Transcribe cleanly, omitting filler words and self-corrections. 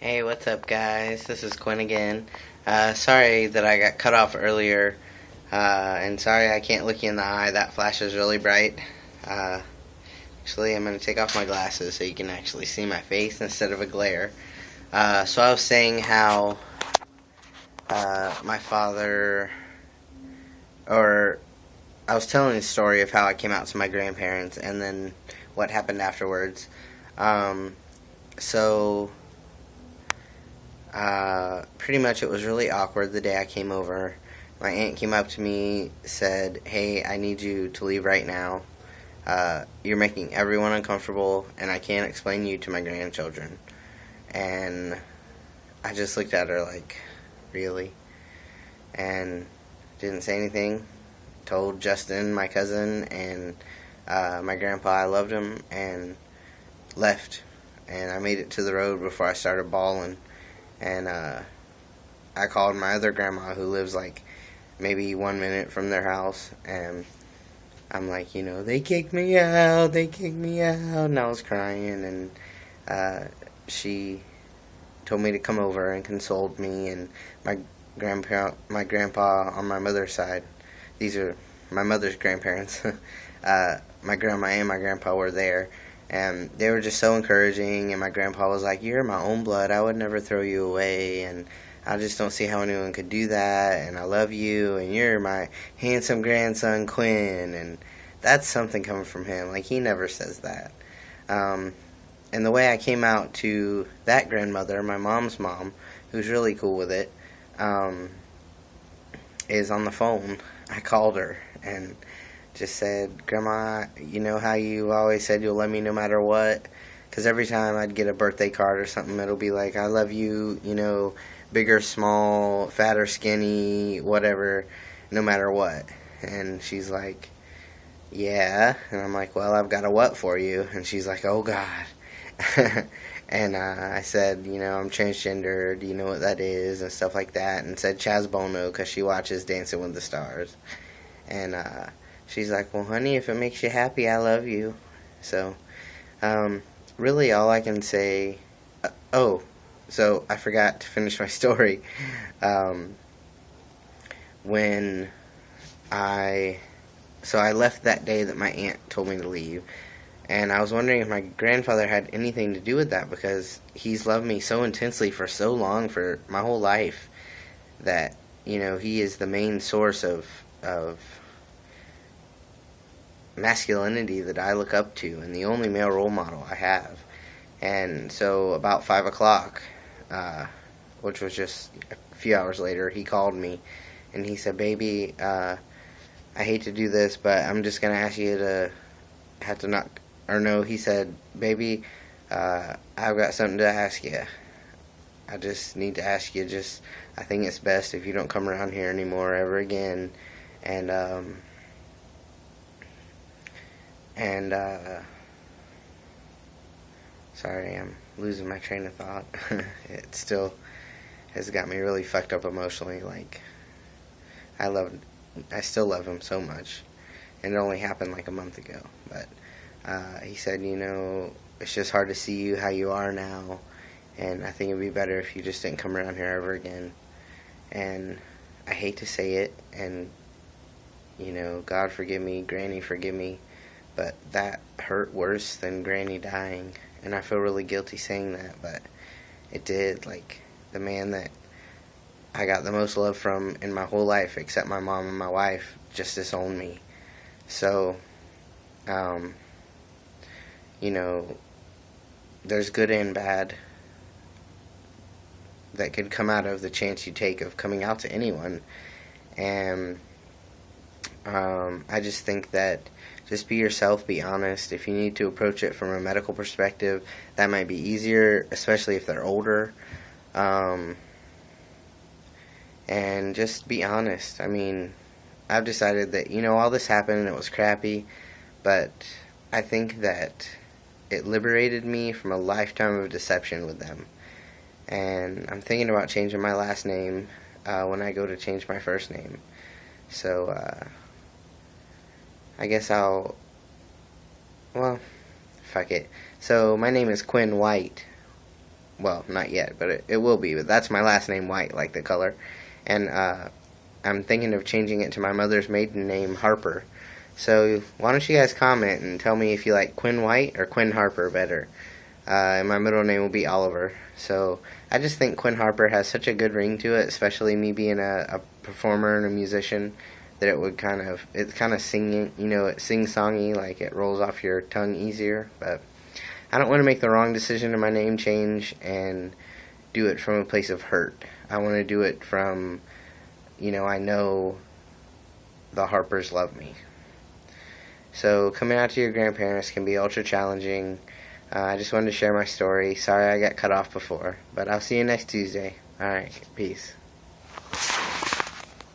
Hey, what's up, guys? This is Quinn again. Sorry that I got cut off earlier, and sorry I can't look you in the eye. That flash is really bright. Uh, Actually, I'm going to take off my glasses so you can actually see my face instead of a glare. So I was saying how my father, or I was telling the story of how I came out to my grandparents and then what happened afterwards. Um, so pretty much it was really awkward the day I came over. My aunt came up to me, said, "Hey, I need you to leave right now. You're making everyone uncomfortable, and I can't explain you to my grandchildren." And I just looked at her like, really? And didn't say anything. Told Justin, my cousin, and my grandpa I loved him, and left. And I made it to the road before I started bawling. And I called my other grandma who lives like maybe 1 minute from their house, and I'm like, they kicked me out, and I was crying, and she told me to come over and consoled me, and my grandpa on my mother's side, these are my mother's grandparents, my grandma and my grandpa were there, and they were just so encouraging, and my grandpa was like, "You're my own blood, I would never throw you away, and I just don't see how anyone could do that, and I love you, and you're my handsome grandson, Quinn," and that's something coming from him. Like, he never says that. And the way I came out to that grandmother, my mom's mom, who's really cool with it, is on the phone. I called her and just said, "Grandma, you know how you always said you'll love me no matter what?" Because every time I'd get a birthday card or something, it'll be like, "I love you, big or small, fat or skinny, whatever, no matter what." And she's like, "Yeah." And I'm like, "Well, I've got a what for you?" And she's like, "Oh, God." And I said, "I'm transgender. Do you know what that is?" And stuff like that. And said Chaz Bono because she watches Dancing with the Stars. And she's like, "Well, honey, if it makes you happy, I love you." So, really all I can say... so I forgot to finish my story. When I... So I left that day that my aunt told me to leave. And I was wondering if my grandfather had anything to do with that, because he's loved me so intensely for so long, for my whole life, that, he is the main source of masculinity that I look up to, and the only male role model I have. And so about 5 o'clock, which was just a few hours later, he called me, and he said, "Baby, I hate to do this, but I'm just going to ask you to have to knock..." Or no, he said, "Baby, I've got something to ask you. I just need to ask you, I think it's best if you don't come around here anymore ever again." And, sorry, I'm losing my train of thought. It still has got me really fucked up emotionally. Like, I still love him so much. And it only happened like a month ago. But he said, "It's just hard to see you how you are now, and I think it'd be better if you just didn't come around here ever again." And I hate to say it, and, God forgive me, Granny forgive me, but that hurt worse than Granny dying. And I feel really guilty saying that, but it did. Like, the man that I got the most love from in my whole life, except my mom and my wife, just disowned me. So, there's good and bad that could come out of the chance you take of coming out to anyone. And I just think that just be yourself, be honest. If you need to approach it from a medical perspective, that might be easier, especially if they're older. And just be honest. I mean, I've decided that, all this happened and it was crappy, but I think that it liberated me from a lifetime of deception with them. And I'm thinking about changing my last name when I go to change my first name. So, I guess fuck it. So, my name is Quinn White, well, not yet, but it will be. But that's my last name, White, like the color. And I'm thinking of changing it to my mother's maiden name, Harper. So why don't you guys comment and tell me if you like Quinn White or Quinn Harper better. And my middle name will be Oliver. So I just think Quinn Harper has such a good ring to it, especially me being a performer and a musician, that it's kind of singing, it's sing-songy, like it rolls off your tongue easier. But I don't want to make the wrong decision in my name change and do it from a place of hurt. I want to do it from, I know the Harpers love me. So coming out to your grandparents can be ultra challenging. I just wanted to share my story. Sorry I got cut off before, but I'll see you next Tuesday. Alright, peace.